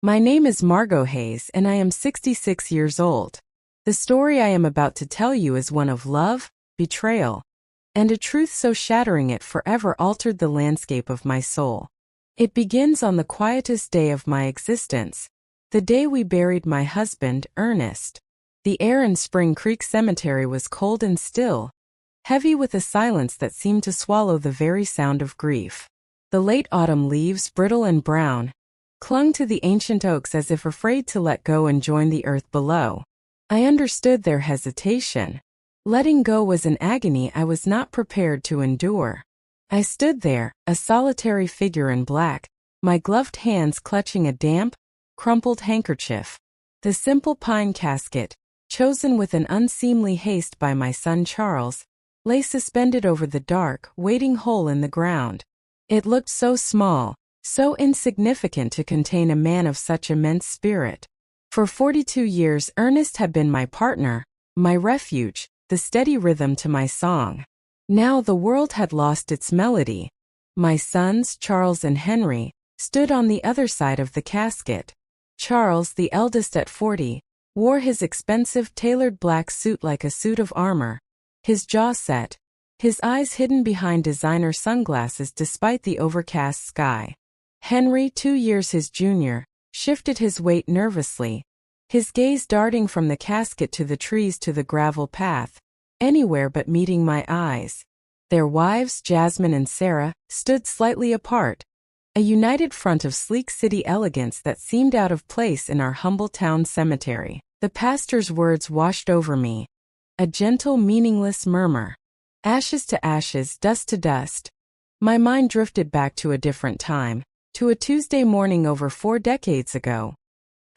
My name is Margot Hayes and I am 66 years old. The story I am about to tell you is one of love, betrayal, and a truth so shattering it forever altered the landscape of my soul. It begins on the quietest day of my existence, the day we buried my husband, Ernest. The air in Spring Creek Cemetery was cold and still, heavy with a silence that seemed to swallow the very sound of grief. The late autumn leaves, brittle and brown, clung to the ancient oaks as if afraid to let go and join the earth below. I understood their hesitation. Letting go was an agony I was not prepared to endure. I stood there, a solitary figure in black, my gloved hands clutching a damp, crumpled handkerchief. The simple pine casket, chosen with an unseemly haste by my son Charles, lay suspended over the dark, waiting hole in the ground. It looked so small, so insignificant to contain a man of such immense spirit. For 42 years Ernest had been my partner, my refuge, the steady rhythm to my song. Now the world had lost its melody. My sons, Charles and Henry, stood on the other side of the casket. Charles, the eldest at 40, wore his expensive tailored black suit like a suit of armor, his jaw set, his eyes hidden behind designer sunglasses despite the overcast sky. Henry, 2 years his junior, shifted his weight nervously, his gaze darting from the casket to the trees to the gravel path, anywhere but meeting my eyes. Their wives, Jasmine and Sarah, stood slightly apart, a united front of sleek city elegance that seemed out of place in our humble town cemetery. The pastor's words washed over me, a gentle, meaningless murmur. Ashes to ashes, dust to dust. My mind drifted back to a different time, to a Tuesday morning over 4 decades ago.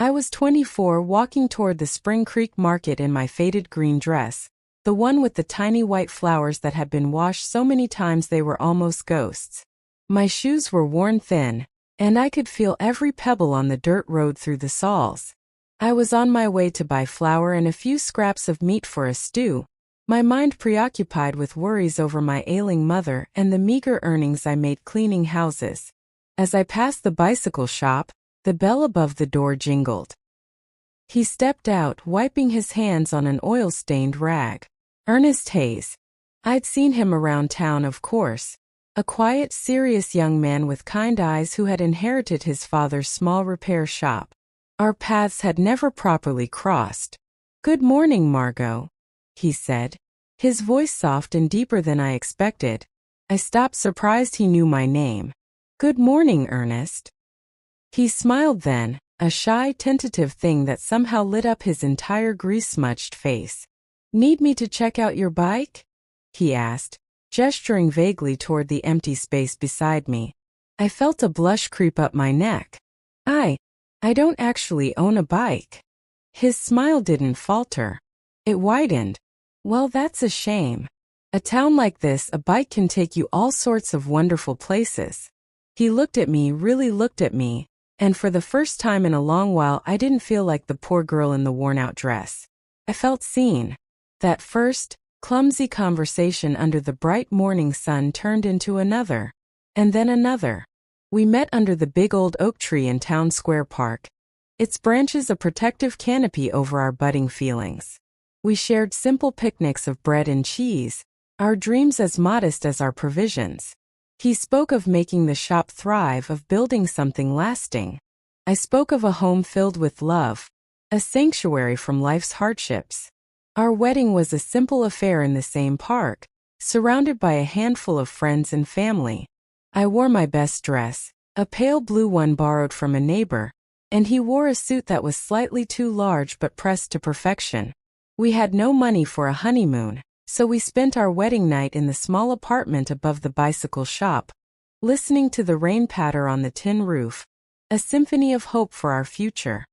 I was 24, walking toward the Spring Creek market in my faded green dress, the one with the tiny white flowers that had been washed so many times they were almost ghosts. My shoes were worn thin, and I could feel every pebble on the dirt road through the soles. I was on my way to buy flour and a few scraps of meat for a stew, my mind preoccupied with worries over my ailing mother and the meager earnings I made cleaning houses. As I passed the bicycle shop, the bell above the door jingled. He stepped out, wiping his hands on an oil-stained rag. Ernest Hayes. I'd seen him around town, of course. A quiet, serious young man with kind eyes who had inherited his father's small repair shop. Our paths had never properly crossed. "Good morning, Margot," he said, his voice soft and deeper than I expected. I stopped, surprised he knew my name. "Good morning, Ernest." He smiled then, a shy, tentative thing that somehow lit up his entire grease-smudged face. "Need me to check out your bike?" he asked, gesturing vaguely toward the empty space beside me. I felt a blush creep up my neck. I don't actually own a bike." His smile didn't falter. It widened. "Well, that's a shame. A town like this, a bike can take you all sorts of wonderful places." He looked at me, really looked at me, and for the first time in a long while I didn't feel like the poor girl in the worn-out dress. I felt seen. That first, clumsy conversation under the bright morning sun turned into another, and then another. We met under the big old oak tree in Town Square Park, its branches a protective canopy over our budding feelings. We shared simple picnics of bread and cheese, our dreams as modest as our provisions. He spoke of making the shop thrive, of building something lasting. I spoke of a home filled with love, a sanctuary from life's hardships. Our wedding was a simple affair in the same park, surrounded by a handful of friends and family. I wore my best dress, a pale blue one borrowed from a neighbor, and he wore a suit that was slightly too large but pressed to perfection. We had no money for a honeymoon, so we spent our wedding night in the small apartment above the bicycle shop, listening to the rain patter on the tin roof, a symphony of hope for our future.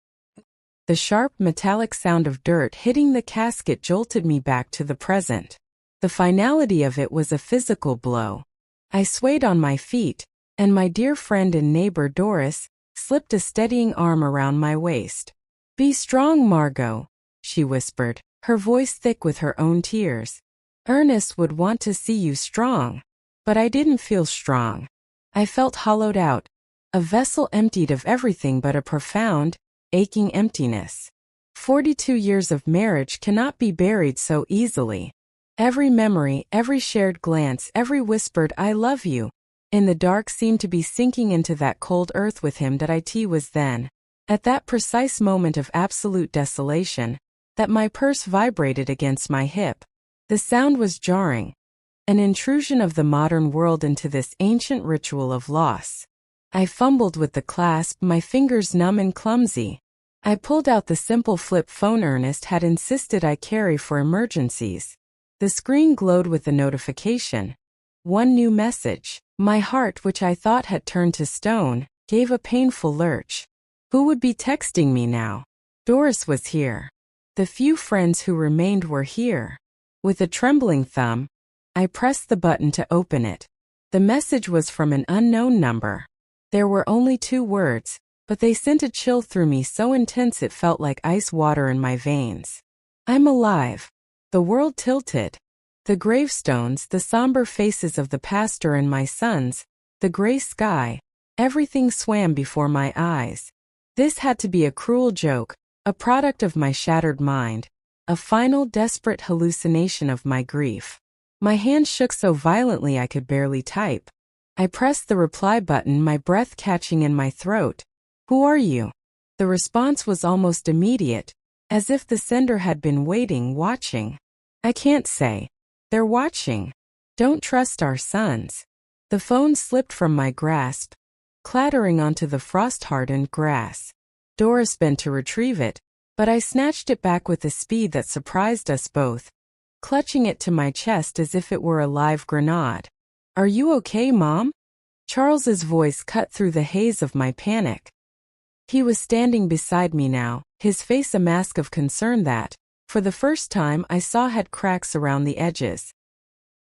The sharp metallic sound of dirt hitting the casket jolted me back to the present. The finality of it was a physical blow. I swayed on my feet, and my dear friend and neighbor Doris slipped a steadying arm around my waist. "Be strong, Margot," she whispered, her voice thick with her own tears. "Ernest would want to see you strong." But I didn't feel strong. I felt hollowed out, a vessel emptied of everything but a profound, aching emptiness. 42 years of marriage cannot be buried so easily. Every memory, every shared glance, every whispered "I love you" in the dark seemed to be sinking into that cold earth with him. That it was then, at that precise moment of absolute desolation, that my purse vibrated against my hip. The sound was jarring, an intrusion of the modern world into this ancient ritual of loss. I fumbled with the clasp, my fingers numb and clumsy. I pulled out the simple flip phone Ernest had insisted I carry for emergencies. The screen glowed with a notification. One new message. My heart, which I thought had turned to stone, gave a painful lurch. Who would be texting me now? Doris was here. The few friends who remained were here. With a trembling thumb, I pressed the button to open it. The message was from an unknown number. There were only 2 words, but they sent a chill through me so intense it felt like ice water in my veins. I'm alive. The world tilted. The gravestones, the somber faces of the pastor and my sons, the gray sky, everything swam before my eyes. This had to be a cruel joke, a product of my shattered mind, a final desperate hallucination of my grief. My hand shook so violently I could barely type. I pressed the reply button, my breath catching in my throat. Who are you? The response was almost immediate, as if the sender had been waiting, watching. I can't say. They're watching. Don't trust our sons. The phone slipped from my grasp, clattering onto the frost-hardened grass. Doris bent to retrieve it, but I snatched it back with a speed that surprised us both, clutching it to my chest as if it were a live grenade. Are you okay, Mom? Charles's voice cut through the haze of my panic. He was standing beside me now, his face a mask of concern that, for the first time, I saw had cracks around the edges.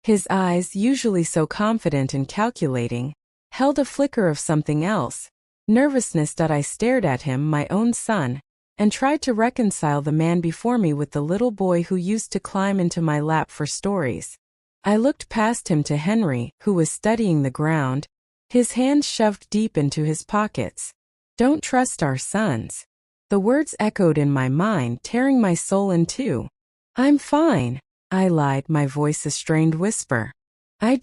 His eyes, usually so confident and calculating, held a flicker of something else, nervousness. That I stared at him, my own son, and tried to reconcile the man before me with the little boy who used to climb into my lap for stories. I looked past him to Henry, who was studying the ground, his hands shoved deep into his pockets. Don't trust our sons. The words echoed in my mind, tearing my soul in two. I'm fine, I lied, my voice a strained whisper. I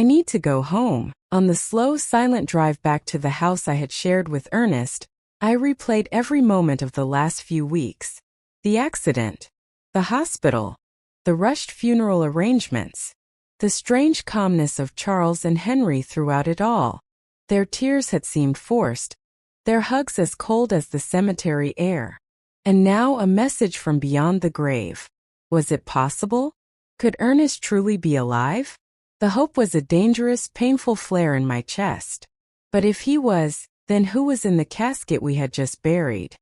need to go home. On the slow, silent drive back to the house I had shared with Ernest, I replayed every moment of the last few weeks. The accident, the hospital, the rushed funeral arrangements, the strange calmness of Charles and Henry throughout it all. Their tears had seemed forced, their hugs as cold as the cemetery air. And now a message from beyond the grave. Was it possible? Could Ernest truly be alive? The hope was a dangerous, painful flare in my chest. But if he was, then who was in the casket we had just buried?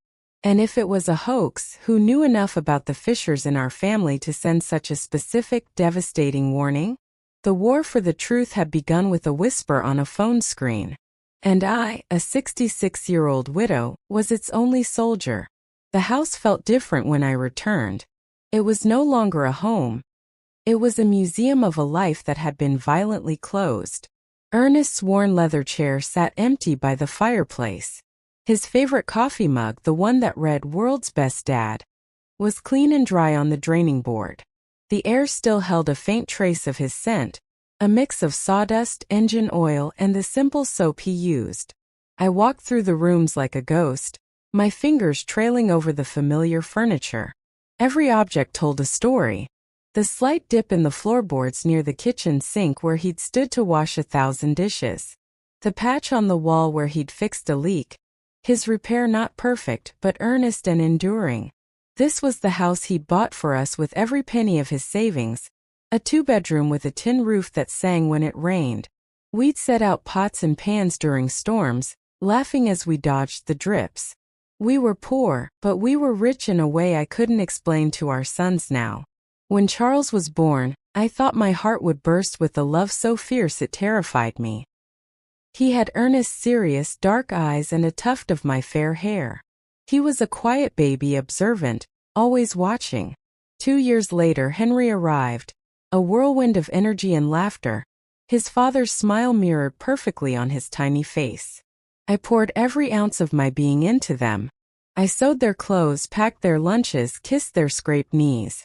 And if it was a hoax, who knew enough about the Fishers in our family to send such a specific, devastating warning? The war for the truth had begun with a whisper on a phone screen. And I, a 66-year-old widow, was its only soldier. The house felt different when I returned. It was no longer a home. It was a museum of a life that had been violently closed. Ernest's worn leather chair sat empty by the fireplace. His favorite coffee mug, the one that read "World's Best Dad," was clean and dry on the draining board. The air still held a faint trace of his scent, a mix of sawdust, engine oil, and the simple soap he used. I walked through the rooms like a ghost, my fingers trailing over the familiar furniture. Every object told a story. The slight dip in the floorboards near the kitchen sink where he'd stood to wash 1,000 dishes. The patch on the wall where he'd fixed a leak. His repair not perfect, but earnest and enduring. This was the house he'd bought for us with every penny of his savings. A 2-bedroom with a tin roof that sang when it rained. We'd set out pots and pans during storms, laughing as we dodged the drips. We were poor, but we were rich in a way I couldn't explain to our sons now. When Charles was born, I thought my heart would burst with a love so fierce it terrified me. He had Ernest's serious, dark eyes and a tuft of my fair hair. He was a quiet baby, observant, always watching. 2 years later, Henry arrived, a whirlwind of energy and laughter, his father's smile mirrored perfectly on his tiny face. I poured every ounce of my being into them. I sewed their clothes, packed their lunches, kissed their scraped knees.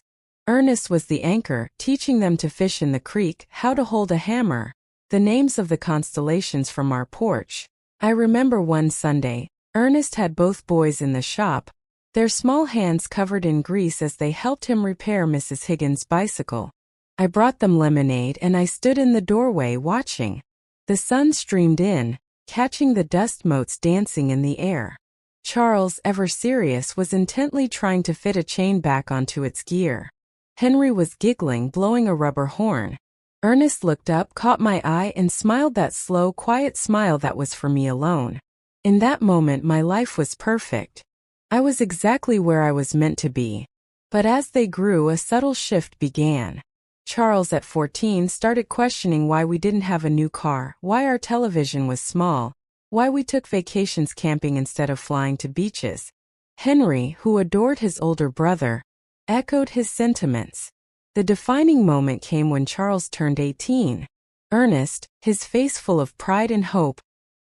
Ernest was the anchor, teaching them to fish in the creek, how to hold a hammer, the names of the constellations from our porch. I remember one Sunday, Ernest had both boys in the shop, their small hands covered in grease as they helped him repair Mrs. Higgins' bicycle. I brought them lemonade and I stood in the doorway watching. The sun streamed in, catching the dust motes dancing in the air. Charles, ever serious, was intently trying to fit a chain back onto its gear. Henry was giggling, blowing a rubber horn. Ernest looked up, caught my eye, and smiled that slow, quiet smile that was for me alone. In that moment, my life was perfect. I was exactly where I was meant to be. But as they grew, a subtle shift began. Charles, at 14, started questioning why we didn't have a new car, why our television was small, why we took vacations camping instead of flying to beaches. Henry, who adored his older brother, echoed his sentiments. The defining moment came when Charles turned 18. Ernest, his face full of pride and hope,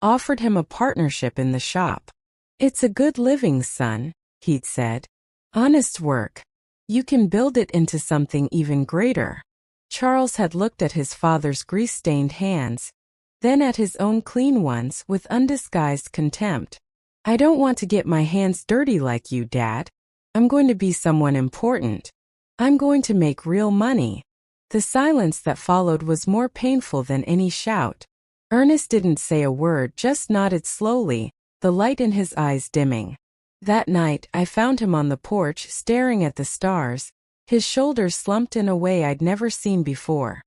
offered him a partnership in the shop. "It's a good living, son," he'd said. "Honest work. You can build it into something even greater." Charles had looked at his father's grease-stained hands, then at his own clean ones with undisguised contempt. "I don't want to get my hands dirty like you, Dad. I'm going to be someone important. I'm going to make real money." The silence that followed was more painful than any shout. Ernest didn't say a word, just nodded slowly, the light in his eyes dimming. That night, I found him on the porch, staring at the stars, his shoulders slumped in a way I'd never seen before.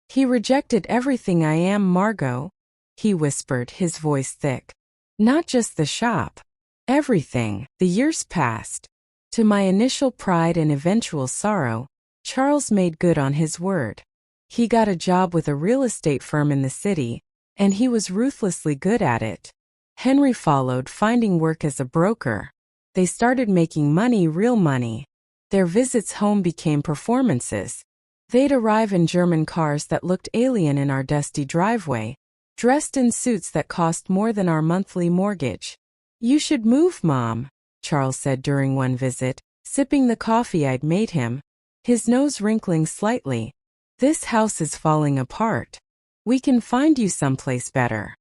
"He rejected everything I am, Margot," he whispered, his voice thick. "Not just the shop. Everything." The years passed. To my initial pride and eventual sorrow, Charles made good on his word. He got a job with a real estate firm in the city, and he was ruthlessly good at it. Henry followed, finding work as a broker. They started making money, real money. Their visits home became performances. They'd arrive in German cars that looked alien in our dusty driveway, dressed in suits that cost more than our monthly mortgage. "You should move, Mom," Charles said during one visit, sipping the coffee I'd made him, his nose wrinkling slightly. "This house is falling apart. We can find you someplace better."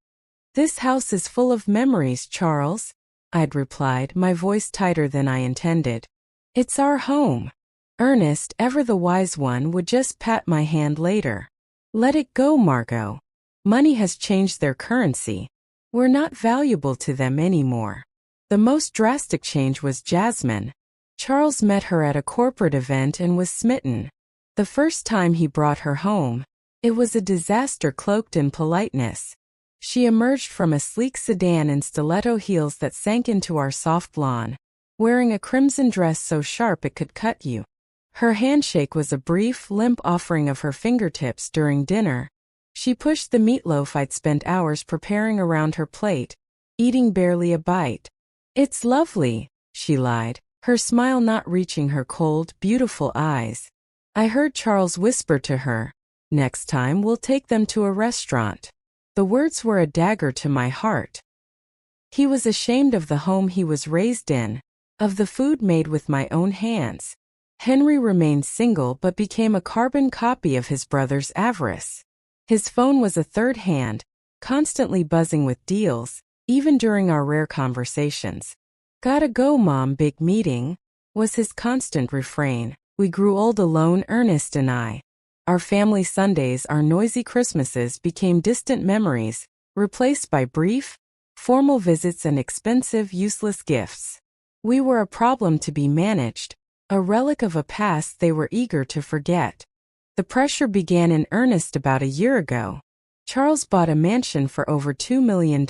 "This house is full of memories, Charles," I'd replied, my voice tighter than I intended. "It's our home." Ernest, ever the wise one, would just pat my hand later. "Let it go, Margot. Money has changed their currency. We're not valuable to them anymore." The most drastic change was Jasmine. Charles met her at a corporate event and was smitten. The first time he brought her home, it was a disaster cloaked in politeness. She emerged from a sleek sedan in stiletto heels that sank into our soft lawn, wearing a crimson dress so sharp it could cut you. Her handshake was a brief, limp offering of her fingertips during dinner. She pushed the meatloaf I'd spent hours preparing around her plate, eating barely a bite. "It's lovely," she lied, her smile not reaching her cold, beautiful eyes. I heard Charles whisper to her, "Next time we'll take them to a restaurant." The words were a dagger to my heart. He was ashamed of the home he was raised in, of the food made with my own hands. Henry remained single but became a carbon copy of his brother's avarice. His phone was a third hand, constantly buzzing with deals, even during our rare conversations. "Gotta go, Mom, big meeting," was his constant refrain. We grew old alone, Ernest and I. Our family Sundays, our noisy Christmases became distant memories, replaced by brief, formal visits and expensive, useless gifts. We were a problem to be managed, a relic of a past they were eager to forget. The pressure began in earnest about a year ago. Charles bought a mansion for over $2 million.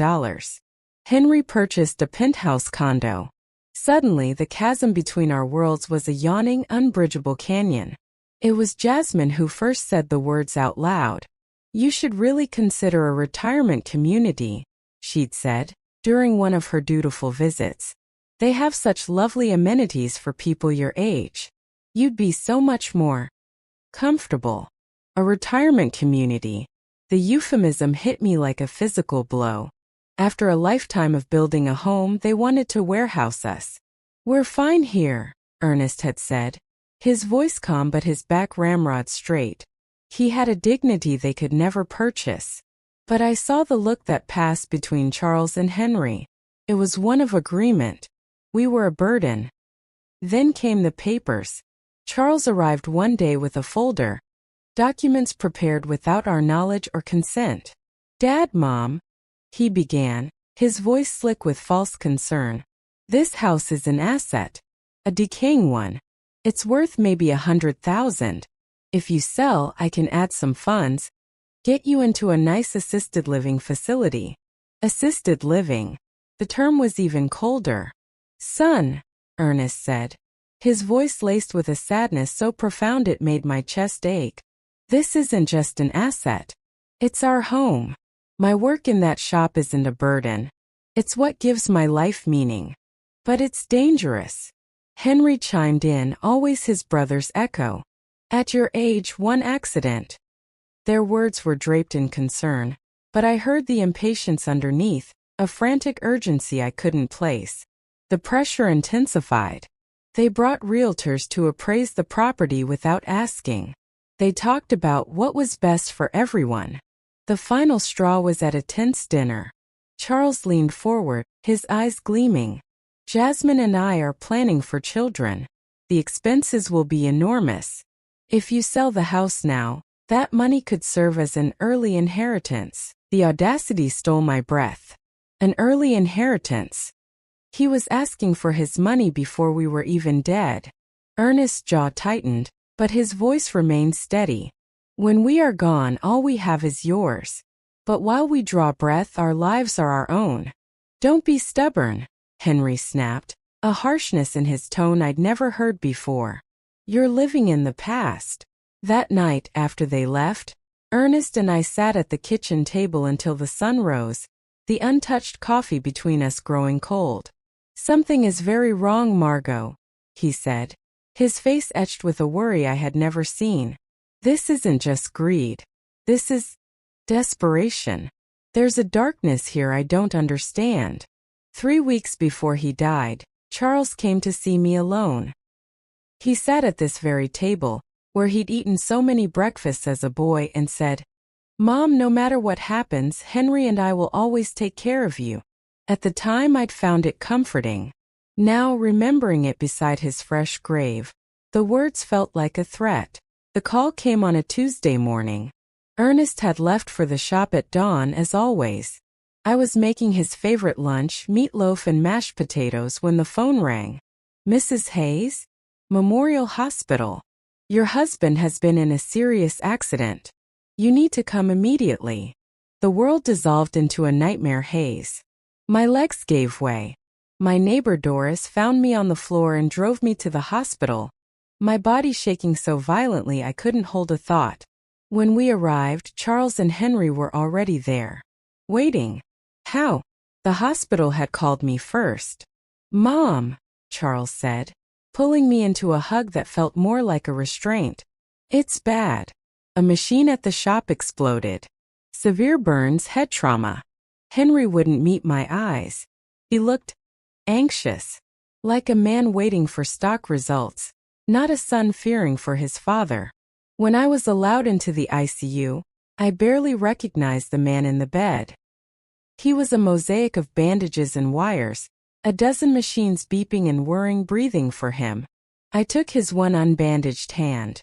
Henry purchased a penthouse condo. Suddenly, the chasm between our worlds was a yawning, unbridgeable canyon. It was Jasmine who first said the words out loud. "You should really consider a retirement community," she'd said, during one of her dutiful visits. "They have such lovely amenities for people your age. You'd be so much more comfortable." A retirement community. The euphemism hit me like a physical blow. After a lifetime of building a home, they wanted to warehouse us. "We're fine here," Ernest had said, his voice calm but his back ramrod straight. He had a dignity they could never purchase. But I saw the look that passed between Charles and Henry. It was one of agreement. We were a burden. Then came the papers. Charles arrived one day with a folder. Documents prepared without our knowledge or consent. "Dad, Mom," he began, his voice slick with false concern. "This house is an asset. A decaying one. It's worth maybe 100,000. If you sell, I can add some funds. Get you into a nice assisted living facility." Assisted living. The term was even colder. "Son," Ernest said, his voice laced with a sadness so profound it made my chest ache. "This isn't just an asset. It's our home. My work in that shop isn't a burden. It's what gives my life meaning. But it's dangerous." Henry chimed in, always his brother's echo. "At your age, one accident." Their words were draped in concern, but I heard the impatience underneath, a frantic urgency I couldn't place. The pressure intensified. They brought realtors to appraise the property without asking. They talked about what was best for everyone. The final straw was at a tense dinner. Charles leaned forward, his eyes gleaming. "Jasmine and I are planning for children. The expenses will be enormous. If you sell the house now, that money could serve as an early inheritance." The audacity stole my breath. An early inheritance. He was asking for his money before we were even dead. Ernest's jaw tightened, but his voice remained steady. "When we are gone, all we have is yours. But while we draw breath, our lives are our own." "Don't be stubborn," Henry snapped, a harshness in his tone I'd never heard before. "You're living in the past." That night, after they left, Ernest and I sat at the kitchen table until the sun rose, the untouched coffee between us growing cold. "Something is very wrong, Margot," he said, his face etched with a worry I had never seen. "This isn't just greed. This is desperation. There's a darkness here I don't understand." 3 weeks before he died, Charles came to see me alone. He sat at this very table, where he'd eaten so many breakfasts as a boy, and said, "Mom, no matter what happens, Henry and I will always take care of you." At the time I'd found it comforting. Now, remembering it beside his fresh grave, the words felt like a threat. The call came on a Tuesday morning. Ernest had left for the shop at dawn as always. I was making his favorite lunch, meatloaf and mashed potatoes, when the phone rang. "Mrs. Hayes? Memorial Hospital. Your husband has been in a serious accident. You need to come immediately." The world dissolved into a nightmare haze. My legs gave way. My neighbor Doris found me on the floor and drove me to the hospital, my body shaking so violently I couldn't hold a thought. When we arrived, Charles and Henry were already there, waiting. "How?" The hospital had called me first. "Mom," Charles said, pulling me into a hug that felt more like a restraint. "It's bad. A machine at the shop exploded. Severe burns, head trauma." Henry wouldn't meet my eyes. He looked anxious, like a man waiting for stock results, not a son fearing for his father. When I was allowed into the ICU, I barely recognized the man in the bed. He was a mosaic of bandages and wires, a dozen machines beeping and whirring, breathing for him. I took his one unbandaged hand.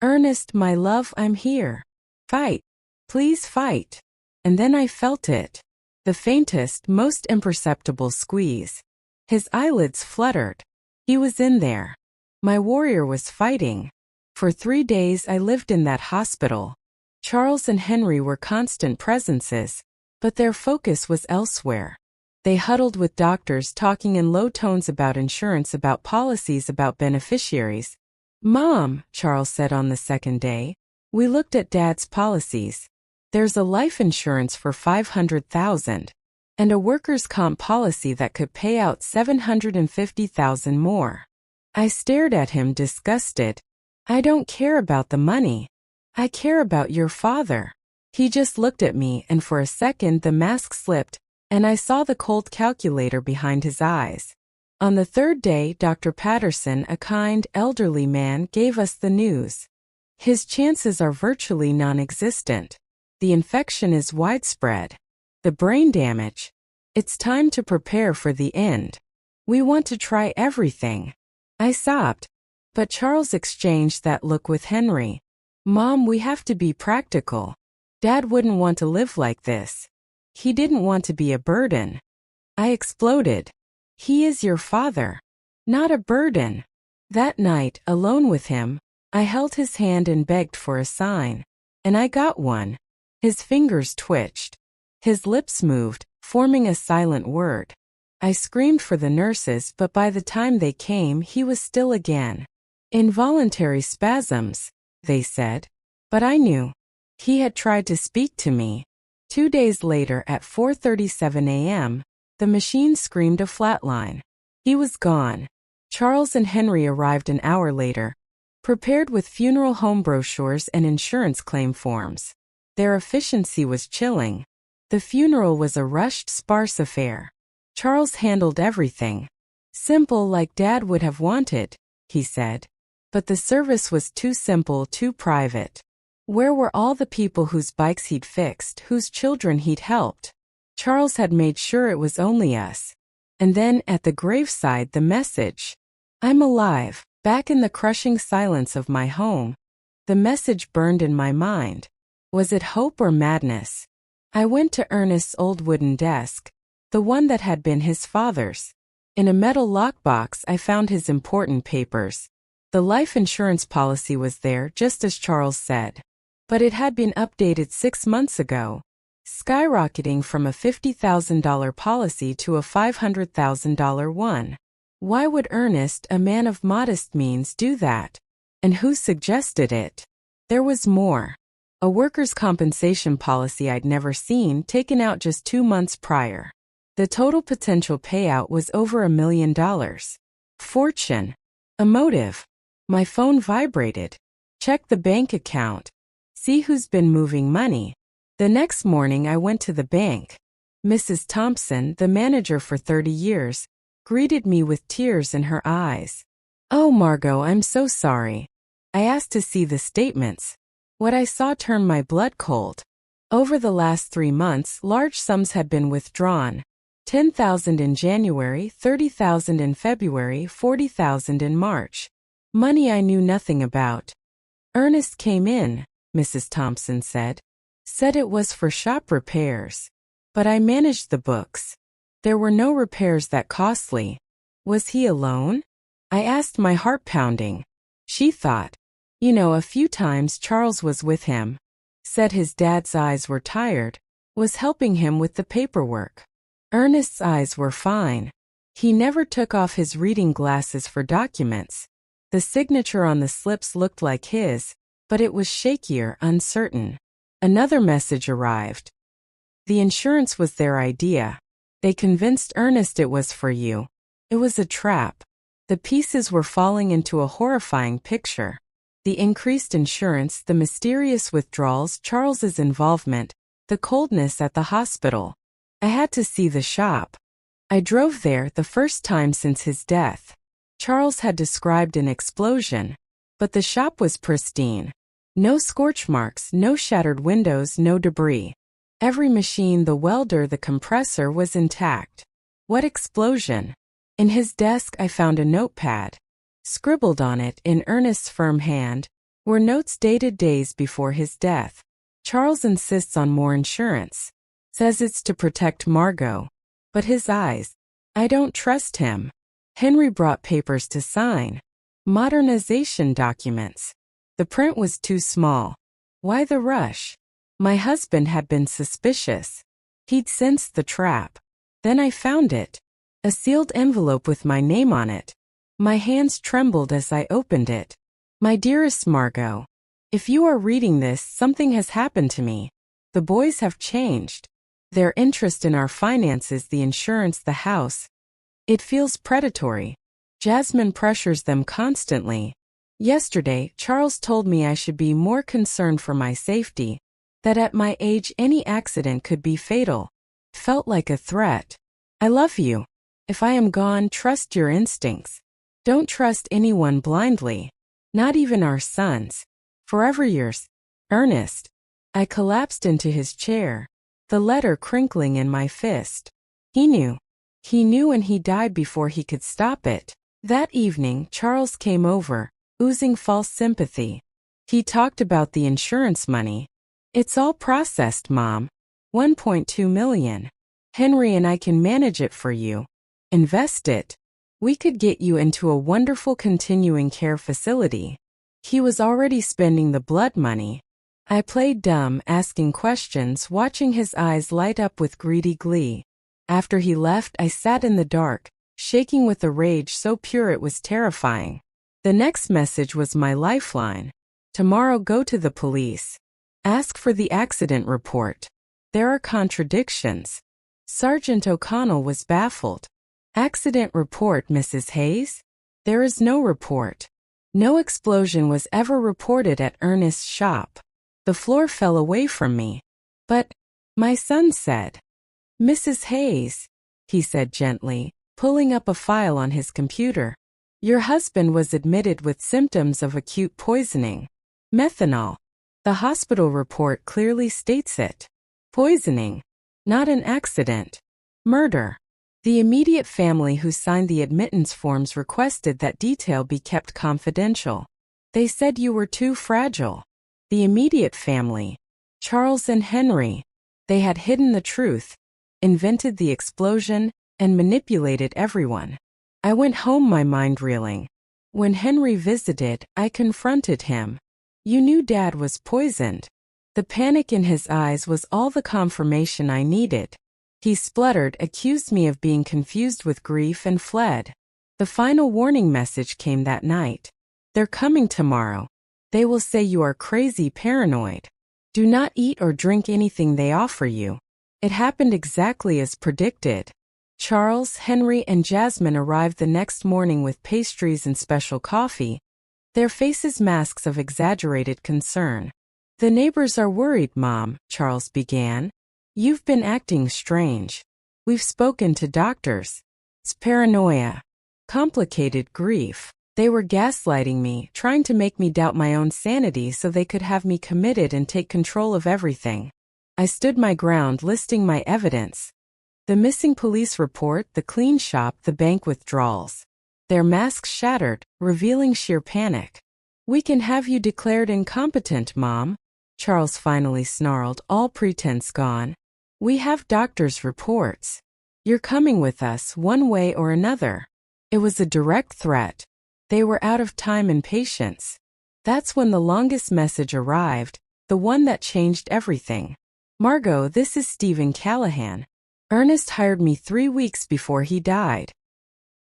"Ernest, my love, I'm here. Fight. Please fight." And then I felt it. The faintest, most imperceptible squeeze. His eyelids fluttered. He was in there. My warrior was fighting. For 3 days I lived in that hospital. Charles and Henry were constant presences, but their focus was elsewhere. They huddled with doctors, talking in low tones about insurance, about policies, about beneficiaries. "Mom," Charles said on the second day, "we looked at Dad's policies. There's a life insurance for $500,000 and a workers' comp policy that could pay out $750,000 more." I stared at him, disgusted. "I don't care about the money. I care about your father." He just looked at me, and for a second the mask slipped. and I saw the cold calculator behind his eyes. On the third day, Dr. Patterson, a kind, elderly man, gave us the news. His chances are virtually non-existent. The infection is widespread. The brain damage. It's time to prepare for the end. We want to try everything. I sobbed. But Charles exchanged that look with Henry. Mom, we have to be practical. Dad wouldn't want to live like this. He didn't want to be a burden. I exploded. He is your father, not a burden. That night, alone with him, I held his hand and begged for a sign. And I got one. His fingers twitched. His lips moved, forming a silent word. I screamed for the nurses, but by the time they came, he was still again. Involuntary spasms, they said. But I knew. He had tried to speak to me. 2 days later at 4:37 a.m., the machine screamed a flatline. He was gone. Charles and Henry arrived an hour later, prepared with funeral home brochures and insurance claim forms. Their efficiency was chilling. The funeral was a rushed, sparse affair. Charles handled everything. Simple like Dad would have wanted, he said. But the service was too simple, too private. Where were all the people whose bikes he'd fixed, whose children he'd helped? Charles had made sure it was only us. And then, at the graveside, the message. I'm alive, back in the crushing silence of my home. The message burned in my mind. Was it hope or madness? I went to Ernest's old wooden desk, the one that had been his father's. In a metal lockbox, I found his important papers. The life insurance policy was there, just as Charles said. But it had been updated 6 months ago, skyrocketing from a $50,000 policy to a $500,000 one. Why would Ernest, a man of modest means, do that? And who suggested it? There was more. A workers' compensation policy I'd never seen, taken out just 2 months prior. The total potential payout was over $1 million. Fortune. A motive. My phone vibrated. Check the bank account. See who's been moving money. The next morning I went to the bank. Mrs. Thompson, the manager for 30 years, greeted me with tears in her eyes. Oh, Margot, I'm so sorry. I asked to see the statements. What I saw turned my blood cold. Over the last 3 months, large sums had been withdrawn. $10,000 in January, $30,000 in February, $40,000 in March. Money I knew nothing about. Ernest came in, Mrs. Thompson said. Said it was for shop repairs. But I managed the books. There were no repairs that costly. Was he alone? I asked, my heart pounding. She thought. A few times Charles was with him. Said his dad's eyes were tired. Was helping him with the paperwork. Ernest's eyes were fine. He never took off his reading glasses for documents. The signature on the slips looked like his, but it was shakier, uncertain. Another message arrived. The insurance was their idea. They convinced Ernest it was for you. It was a trap. The pieces were falling into a horrifying picture. The increased insurance, the mysterious withdrawals, Charles's involvement, the coldness at the hospital. I had to see the shop. I drove there, the first time since his death. Charles had described an explosion, but the shop was pristine. No scorch marks, no shattered windows, no debris. Every machine, the welder, the compressor, was intact. What explosion? In his desk I found a notepad. Scribbled on it, in Ernest's firm hand, were notes dated days before his death. Charles insists on more insurance. Says it's to protect Margot. But his eyes. I don't trust him. Henry brought papers to sign. Modernization documents. The print was too small. Why the rush? My husband had been suspicious. He'd sensed the trap. Then I found it. A sealed envelope with my name on it. My hands trembled as I opened it. My dearest Margot, if you are reading this, something has happened to me. The boys have changed. Their interest in our finances, the insurance, the house. It feels predatory. Jasmine pressures them constantly. Yesterday, Charles told me I should be more concerned for my safety, that at my age any accident could be fatal. felt like a threat. I love you. If I am gone, trust your instincts. Don't trust anyone blindly. Not even our sons. Forever yours, Ernest. I collapsed into his chair, the letter crinkling in my fist. He knew. He knew, and he died before he could stop it. That evening, Charles came over, oozing false sympathy. He talked about the insurance money. It's all processed, Mom. 1.2 million. Henry and I can manage it for you. Invest it. We could get you into a wonderful continuing care facility. He was already spending the blood money. I played dumb, asking questions, watching his eyes light up with greedy glee. After he left, I sat in the dark, shaking with a rage so pure it was terrifying. The next message was my lifeline. Tomorrow, go to the police. Ask for the accident report. There are contradictions. Sergeant O'Connell was baffled. Accident report, Mrs. Hayes? There is no report. No explosion was ever reported at Ernest's shop. The floor fell away from me. But, my son said. Mrs. Hayes, he said gently, pulling up a file on his computer. Your husband was admitted with symptoms of acute poisoning. Methanol. The hospital report clearly states it. Poisoning. Not an accident. Murder. The immediate family who signed the admittance forms requested that detail be kept confidential. They said you were too fragile. The immediate family. Charles and Henry. They had hidden the truth, invented the explosion, and manipulated everyone. I went home, my mind reeling. When Henry visited, I confronted him. You knew Dad was poisoned. The panic in his eyes was all the confirmation I needed. He spluttered, accused me of being confused with grief, and fled. The final warning message came that night. They're coming tomorrow. They will say you are crazy, paranoid. Do not eat or drink anything they offer you. It happened exactly as predicted. Charles, Henry, and Jasmine arrived the next morning with pastries and special coffee, their faces masks of exaggerated concern. The neighbors are worried, Mom, Charles began. You've been acting strange. We've spoken to doctors. It's paranoia. Complicated grief. They were gaslighting me, trying to make me doubt my own sanity so they could have me committed and take control of everything. I stood my ground, listing my evidence. The missing police report, the clean shop, the bank withdrawals. Their masks shattered, revealing sheer panic. We can have you declared incompetent, Mom, Charles finally snarled, all pretense gone. We have doctors' reports. You're coming with us, one way or another. It was a direct threat. They were out of time and patience. That's when the longest message arrived, the one that changed everything. Margot, this is Stephen Callahan. Ernest hired me 3 weeks before he died.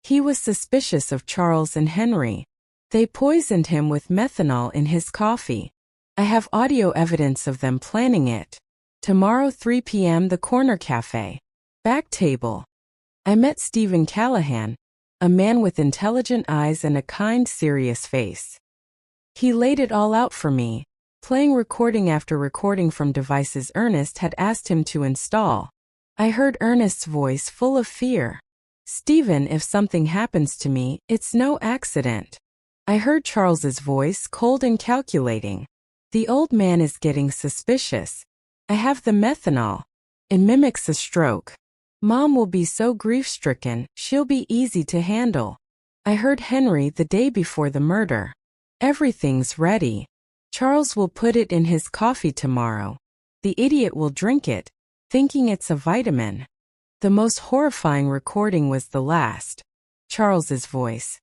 He was suspicious of Charles and Henry. They poisoned him with methanol in his coffee. I have audio evidence of them planning it. Tomorrow 3 p.m. the Corner Cafe. Back table. I met Stephen Callahan, a man with intelligent eyes and a kind, serious face. He laid it all out for me, playing recording after recording from devices Ernest had asked him to install. I heard Ernest's voice full of fear. Stephen, if something happens to me, it's no accident. I heard Charles's voice, cold and calculating. The old man is getting suspicious. I have the methanol. It mimics a stroke. Mom will be so grief-stricken, she'll be easy to handle. I heard Henry the day before the murder. Everything's ready. Charles will put it in his coffee tomorrow. The idiot will drink it, thinking it's a vitamin. The most horrifying recording was the last. Charles's voice.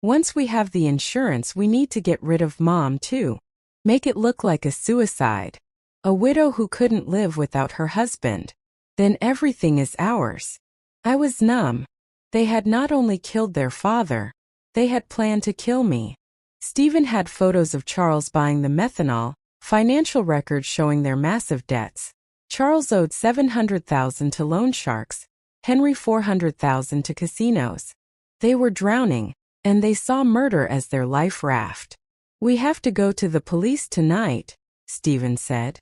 Once we have the insurance, we need to get rid of Mom too. Make it look like a suicide. A widow who couldn't live without her husband. Then everything is ours. I was numb. They had not only killed their father, they had planned to kill me. Stephen had photos of Charles buying the methanol, financial records showing their massive debts. Charles owed $700,000 to loan sharks, Henry $400,000 to casinos. They were drowning, and they saw murder as their life raft. We have to go to the police tonight, Stephen said.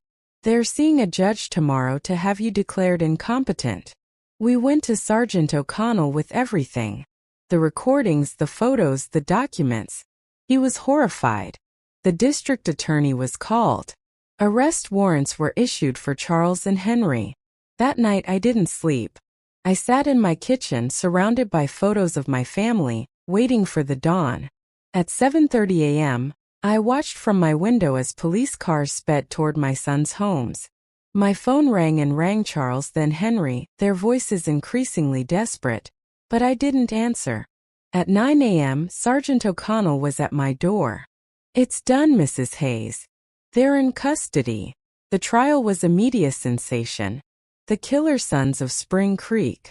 They're seeing a judge tomorrow to have you declared incompetent. We went to Sergeant O'Connell with everything. The recordings, the photos, the documents. He was horrified. The district attorney was called. Arrest warrants were issued for Charles and Henry. That night I didn't sleep. I sat in my kitchen surrounded by photos of my family, waiting for the dawn. At 7:30 a.m., I watched from my window as police cars sped toward my sons' homes. My phone rang and rang. Charles, then Henry, their voices increasingly desperate. But I didn't answer. At 9 a.m., Sergeant O'Connell was at my door. "It's done, Mrs. Hayes. They're in custody." The trial was a media sensation. The killer sons of Spring Creek.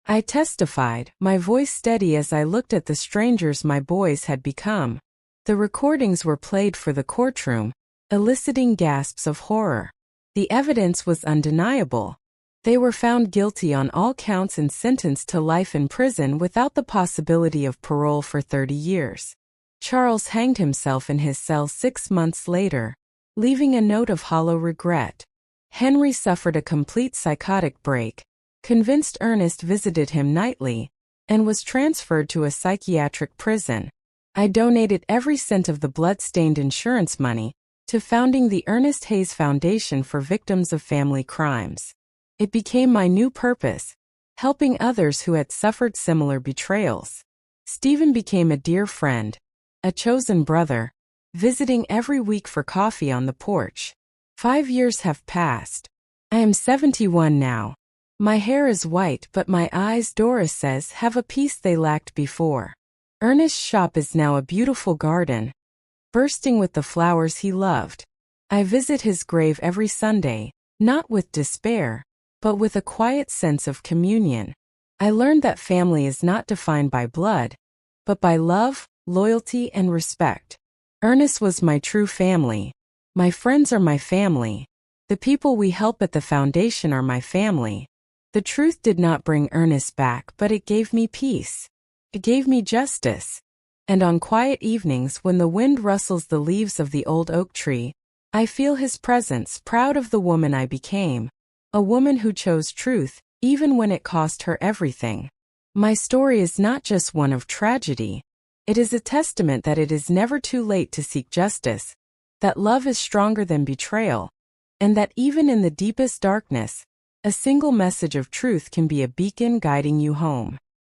I testified, my voice steady as I looked at the strangers my boys had become. The recordings were played for the courtroom, eliciting gasps of horror. The evidence was undeniable. They were found guilty on all counts and sentenced to life in prison without the possibility of parole for 30 years. Charles hanged himself in his cell 6 months later, leaving a note of hollow regret. Henry suffered a complete psychotic break, convinced Ernest visited him nightly, and was transferred to a psychiatric prison. I donated every cent of the blood-stained insurance money to founding the Ernest Hayes Foundation for Victims of Family Crimes. It became my new purpose, helping others who had suffered similar betrayals. Stephen became a dear friend, a chosen brother, visiting every week for coffee on the porch. 5 years have passed. I am 71 now. My hair is white, but my eyes, Doris says, have a peace they lacked before. Ernest's shop is now a beautiful garden, bursting with the flowers he loved. I visit his grave every Sunday, not with despair, but with a quiet sense of communion. I learned that family is not defined by blood, but by love, loyalty, and respect. Ernest was my true family. My friends are my family. The people we help at the foundation are my family. The truth did not bring Ernest back, but it gave me peace. It gave me justice. And on quiet evenings when the wind rustles the leaves of the old oak tree, I feel his presence, proud of the woman I became. A woman who chose truth, even when it cost her everything. My story is not just one of tragedy. It is a testament that it is never too late to seek justice, that love is stronger than betrayal, and that even in the deepest darkness, a single message of truth can be a beacon guiding you home.